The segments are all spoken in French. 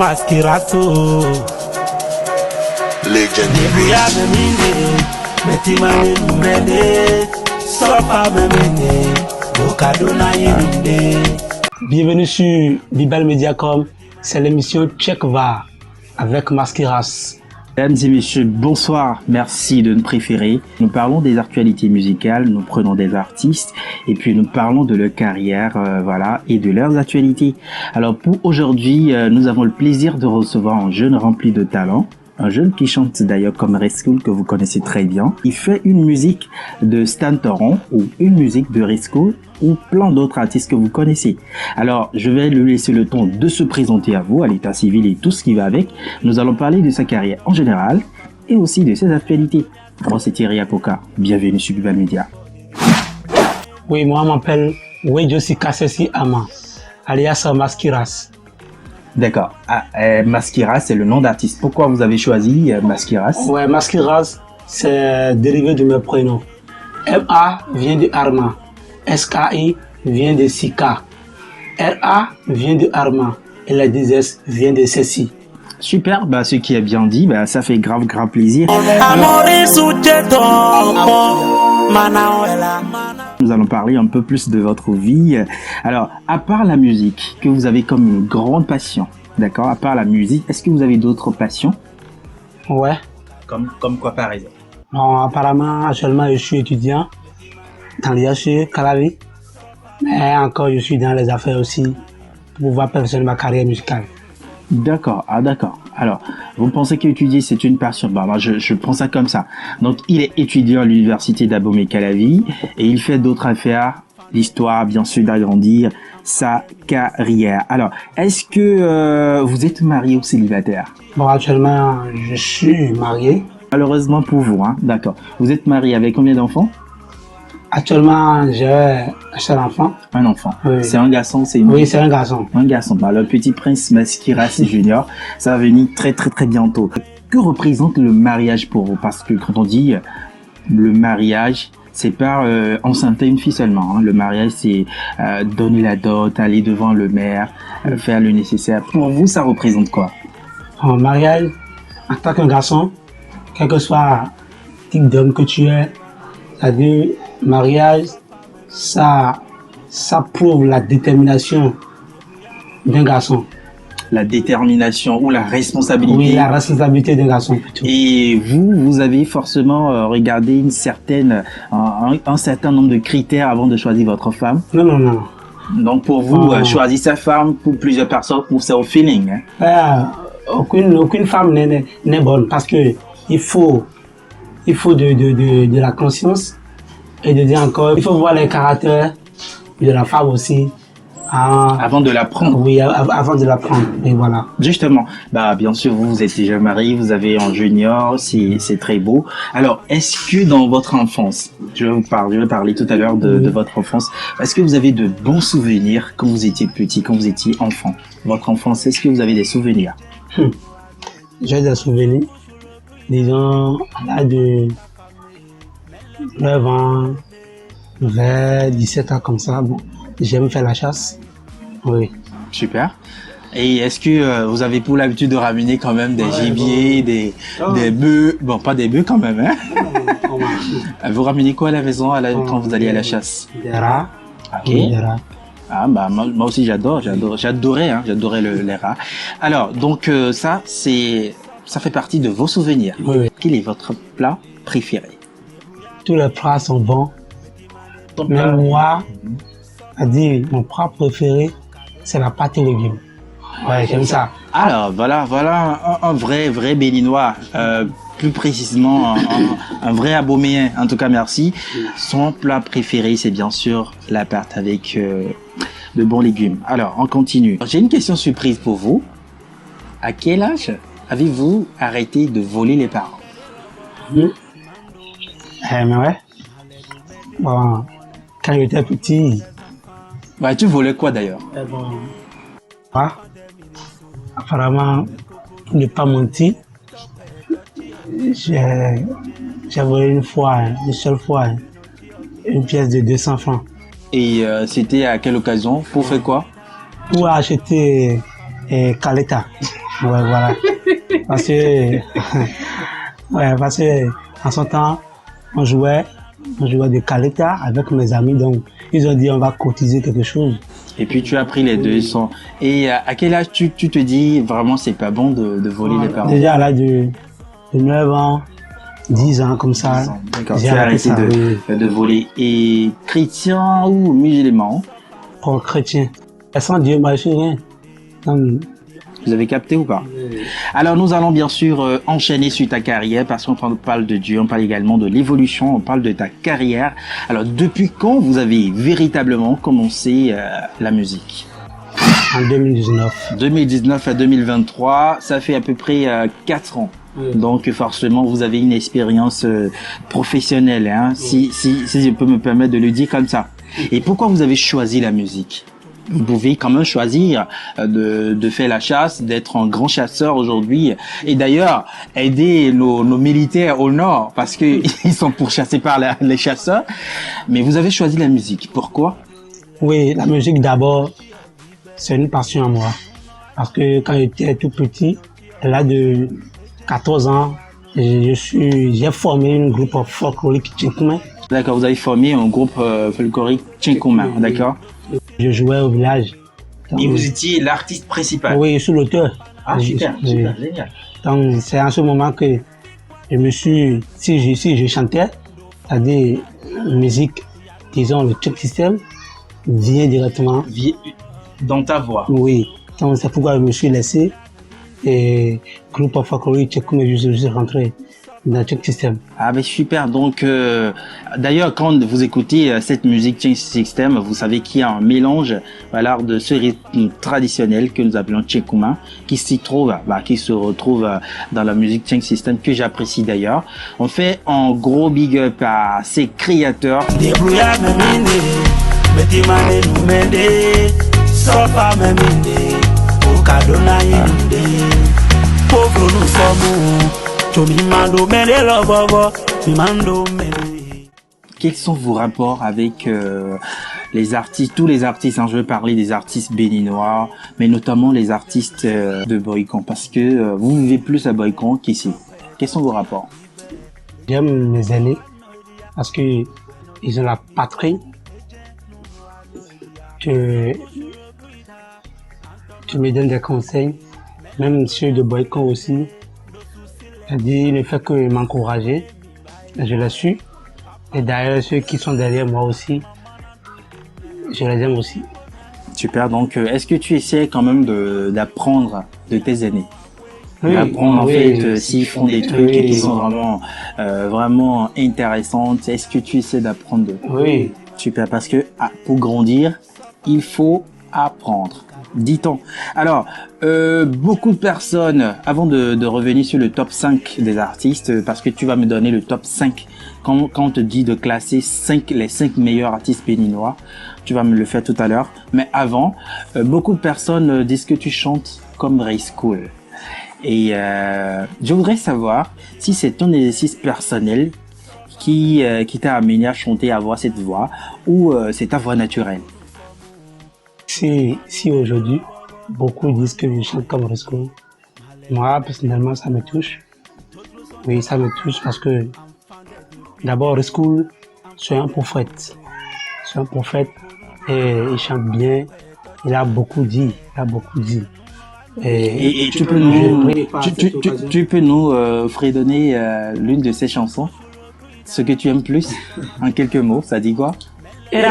Maskirato Legend. Nibuya memine Metimane numede Sofa memine Bokadona yininde. Bienvenue sur Bibel Mediacom, c'est l'émission Check VAR avec Maskiras. Mesdames et messieurs, bonsoir, merci de nous préférer. Nous parlons des actualités musicales, nous prenons des artistes et puis nous parlons de leur carrière, et de leurs actualités. Alors pour aujourd'hui, nous avons le plaisir de recevoir un jeune rempli de talent. Un jeune qui chante d'ailleurs comme Resco, que vous connaissez très bien. Il fait une musique de Stan Toron ou une musique de Resco ou plein d'autres artistes que vous connaissez. Alors, je vais lui laisser le temps de se présenter à vous, à l'état civil et tout ce qui va avec. Nous allons parler de sa carrière en général et aussi de ses actualités. Moi, c'est Thierry Apoka. Bienvenue sur Bibel Media. Oui, moi, je m'appelle Wejosi Kasesi Ama, alias Maskiras. D'accord. Maskiras, c'est le nom d'artiste. Pourquoi vous avez choisi Maskiras? Ouais, Maskiras, c'est dérivé de mes prénoms. M.A. vient de Arma. S.K.I. vient de Sika. R.A. vient de Arma. Et la 10S vient de Ceci. Super, ce qui est bien dit, ça fait grave plaisir. Nous allons parler un peu plus de votre vie. Alors, à part la musique, que vous avez comme une grande passion, d'accord? À part la musique, est-ce que vous avez d'autres passions? Ouais. Comme quoi par exemple? Bon, apparemment, actuellement, je suis étudiant dans l'IHU Calavi. Mais encore, je suis dans les affaires aussi pour pouvoir perfectionner ma carrière musicale. D'accord, d'accord. Alors, vous pensez qu'étudier, c'est une passion? Moi, je prends ça comme ça. Donc, il est étudiant à l'université d'Abomey-Calavi et il fait d'autres affaires, l'histoire, bien sûr, d'agrandir sa carrière. Alors, est-ce que vous êtes marié ou célibataire? Bon, actuellement, je suis marié. Malheureusement pour vous, hein, d'accord. Vous êtes marié avec combien d'enfants? Actuellement, j'ai un seul enfant. Un enfant. Oui. C'est un garçon, c'est une... Oui, c'est un garçon. Un garçon. Le petit prince Maskiras Junior, ça va venir très bientôt. Que représente le mariage pour vous? Parce que quand on dit le mariage, c'est pas enceinter une fille seulement. Hein. Le mariage, c'est donner la dot, aller devant le maire, faire le nécessaire. Pour vous, ça représente quoi? En mariage, en tant qu'un garçon, quel que soit le type d'homme que tu es, c'est-à-dire mariage, ça prouve la détermination d'un garçon. La détermination ou la responsabilité. Oui, la responsabilité d'un garçon plutôt. Et vous avez forcément regardé un certain nombre de critères avant de choisir votre femme? Non. Donc pour vous, choisir sa femme pour plusieurs personnes, c'est au feeling. Hein? Aucune femme n'est bonne parce que il faut de la conscience et de dire encore, il faut voir les caractères de la femme aussi. Avant de la prendre. Oui, avant de la prendre. Et voilà. Justement, bien sûr, vous êtes déjà marié, vous avez un junior, c'est très beau. Alors, est-ce que dans votre enfance, je vais parler tout à l'heure de votre enfance, est-ce que vous avez de bons souvenirs quand vous étiez petit, quand vous étiez enfant? Votre enfance, est-ce que vous avez des souvenirs? J'ai des souvenirs. Disons, à l'âge de 9 ans, vers 17 ans comme ça, j'aime faire la chasse. Oui. Super. Et est-ce que vous avez pour l'habitude de ramener quand même des gibiers, des bœufs? Bon, pas des bœufs quand même, hein? Vous ramenez quoi à la maison quand vous allez à la chasse? Des rats. Ok. Oui, des rats. Moi aussi j'adorais les rats. Alors, donc ça fait partie de vos souvenirs. Oui. Quel est votre plat préféré? Tous les plats sont bons. Même moi, mon plat préféré, c'est la pâte et légumes. Ouais, j'aime ça. Alors, voilà un vrai béninois. Plus précisément, un vrai aboméen. En tout cas, merci. Son plat préféré, c'est bien sûr la pâte avec de bons légumes. Alors, on continue. J'ai une question surprise pour vous. À quel âge avez-vous arrêté de voler les parents? Mais ouais. Bon, quand j'étais petit. Tu volais quoi d'ailleurs? Apparemment, pour ne pas mentir, j'ai volé une seule fois, une pièce de 200 francs. Et c'était à quelle occasion? Pour faire quoi? Pour acheter Caleta. Ouais, voilà. Parce que, ouais, parce que, en son temps, on jouait de caleta avec mes amis, donc ils ont dit on va cotiser quelque chose. Et puis tu as pris les deux sons. Et à quel âge tu te dis vraiment c'est pas bon de voler les parents? Déjà à l'âge de 9 ans, 10 ans, comme ça, D'accord, tu j'ai as arrêté arrêté ça, oui. de voler. Et chrétien ou musulman? Pour chrétien. Et sans Dieu, moi je suis rien. Donc, Vous avez capté ou pas? Alors nous allons bien sûr enchaîner sur ta carrière parce qu'on parle de Dieu, on parle également de l'évolution, on parle de ta carrière. Alors depuis quand vous avez véritablement commencé la musique? en 2019. 2019 à 2023, ça fait à peu près 4 ans. Donc forcément vous avez une expérience professionnelle, hein, si je peux me permettre de le dire comme ça. Et pourquoi vous avez choisi la musique? Vous pouvez quand même choisir de faire la chasse, d'être un grand chasseur aujourd'hui. Et d'ailleurs, aider nos militaires au nord parce que ils sont pourchassés par les chasseurs. Mais vous avez choisi la musique. Pourquoi? Oui, la musique d'abord, c'est une passion à moi. Parce que quand j'étais tout petit, à l'âge de 14 ans, j'ai formé un groupe folklorique tchékoumé. D'accord, vous avez formé un groupe folklorique tchékoumé, d'accord? Je jouais au village. Donc, Et vous étiez l'artiste principal? oui, je suis l'auteur. Ah, super, Oui. super, génial. Donc, c'est en ce moment que je me suis, si je chantais, c'est-à-dire musique, disons le Tchèque système, vient directement. Dans ta voix. Oui. Donc, c'est pourquoi je me suis laissé et groupe of folklorique tchékoumé, je suis rentré dans le Tchèque système. Ah ben super, donc d'ailleurs quand vous écoutez cette musique Tchèque System, vous savez qu'il y a un mélange voilà, de ce rythme traditionnel que nous appelons Tchékouma, qui se retrouve dans la musique Tchèque System que j'apprécie d'ailleurs. On fait un gros big up à ses créateurs. Quels sont vos rapports avec les artistes, tous les artistes, hein, je veux parler des artistes béninois, mais notamment les artistes de Boycon, parce que vous vivez plus à Boycon qu'ici. Quels sont vos rapports? J'aime mes aînés parce que ils ont la patrie que tu me donnes des conseils, même ceux de Boycon aussi. C'est-à-dire, il ne fait que m'encourager, je l'ai su. Et d'ailleurs, ceux qui sont derrière moi aussi, je les aime aussi. Super, donc est-ce que tu essaies quand même d'apprendre de tes aînés? Oui, D'apprendre en oui, fait s'ils font des trucs oui, qui sont vraiment intéressantes, est-ce que tu essaies d'apprendre d'eux? oui. Super, parce que pour grandir, il faut apprendre, dit-on. Alors, beaucoup de personnes, avant de revenir sur le top 5 des artistes, parce que tu vas me donner le top 5, quand on te dit de classer les 5 meilleurs artistes béninois, tu vas me le faire tout à l'heure. Mais avant, beaucoup de personnes disent que tu chantes comme Ray School. Et je voudrais savoir si c'est ton exercice personnel qui t'a amené à chanter, à avoir cette voix, ou c'est ta voix naturelle? Si aujourd'hui, beaucoup disent que je chante comme Resco, moi, personnellement, ça me touche. Oui, ça me touche parce que, d'abord, Resco, c'est un prophète. C'est un prophète et il chante bien. Il a beaucoup dit. Et tu peux nous fredonner l'une de ses chansons? Ce que tu aimes plus, en quelques mots, ça dit quoi? Et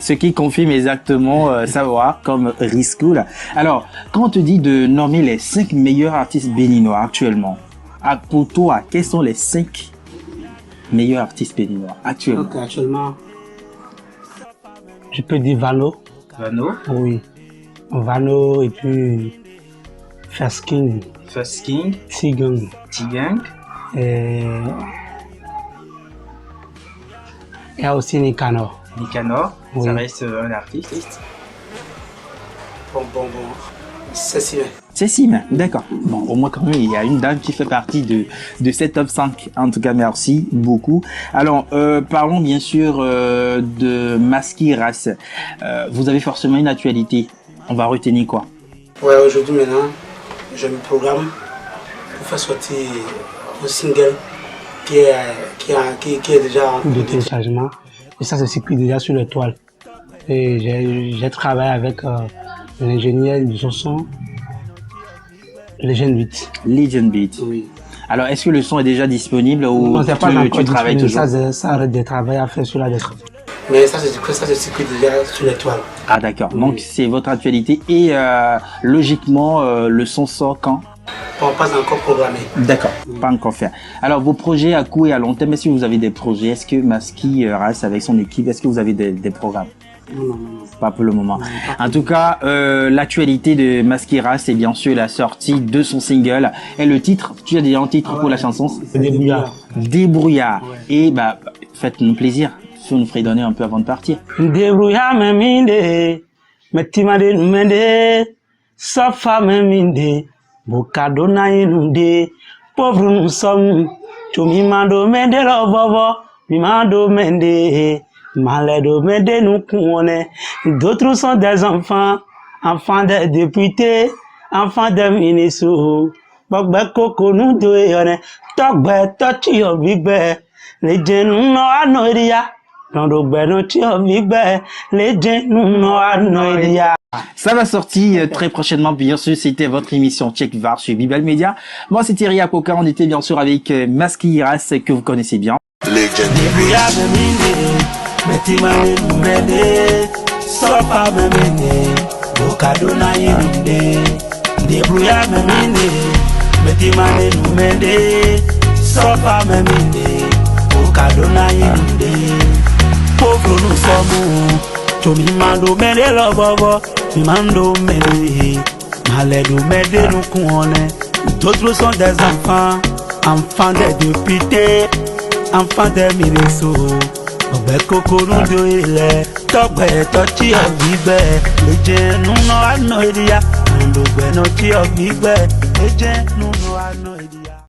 ce qui confirme exactement sa voix comme Riscool. Alors, quand on te dit de nommer les 5 meilleurs artistes béninois actuellement, pour toi, quels sont les 5 meilleurs artistes béninois actuellement? Okay, actuellement, je peux dire Vano. Vano? Oui. Vano et puis First King. Tigang. Et il y a aussi Nicanor. Nicanor, oui. Ça reste un artiste. Bon. Cécile. Cécile, d'accord. Bon, au moins quand même, il y a une dame qui fait partie de cette top 5. En tout cas, merci beaucoup. Alors, parlons bien sûr de Maski Race. Vous avez forcément une actualité. On va retenir quoi? Ouais, aujourd'hui maintenant, je me programme pour faire sortir un single qui est déjà en cours de téléchargement. Et ça se circule déjà sur les toiles. Et j'ai travaillé avec l'ingénieur du son, Legend Beat. Legend Beat. Oui. Alors, est-ce que le son est déjà disponible ou Non, c'est pas encore tu travailles toujours? Ça arrête de travailler à faire sur la lettre. Mais ça se circule déjà sur les toiles. Ah d'accord, Oui. donc c'est votre actualité et logiquement le son sort quand? Pas encore programmé. D'accord, pas encore fait. Alors vos projets à court et à long terme, est-ce que vous avez des projets? Est-ce que Maski reste avec son équipe? Est-ce que vous avez des programmes? Non. Pas pour le moment. Non, En tout cas, l'actualité de Maski Race, c'est bien sûr la sortie de son single. Et le titre, tu as déjà un titre pour la chanson? C'est Débrouillard. Débrouillard. Ouais. Et bah, faites-nous plaisir. Si on nous ferait donner un peu avant de partir. Débrouillard me minde, me timade mende, safa me minde, bocado na inunde, pauvre nous sommes, tu mimando mende lo bobo, mimando mende, malade mende nous connaît, d'autres sont des enfants, enfants des députés, enfants des ministres, bogbe koko nous doyone, togbe tochi yo bigbe, les jeunes no anoria. Ça va sortir très prochainement, bien sûr. C'était votre émission Check VAR sur Bibel Media. Moi, c'était Ria Poka. On était bien sûr avec Maski Race, que vous connaissez bien. Pauvre nous sommes, tu mimando mende lo bobo, mimando mende, malade mende nous connaît. D'autres sont des enfants, enfants des députés, enfants des ministres. Obe koko nous doile, togbe tochi obibe, leje nous no ano idia, ndo gbe no chi obibe, leje nous no ano idia.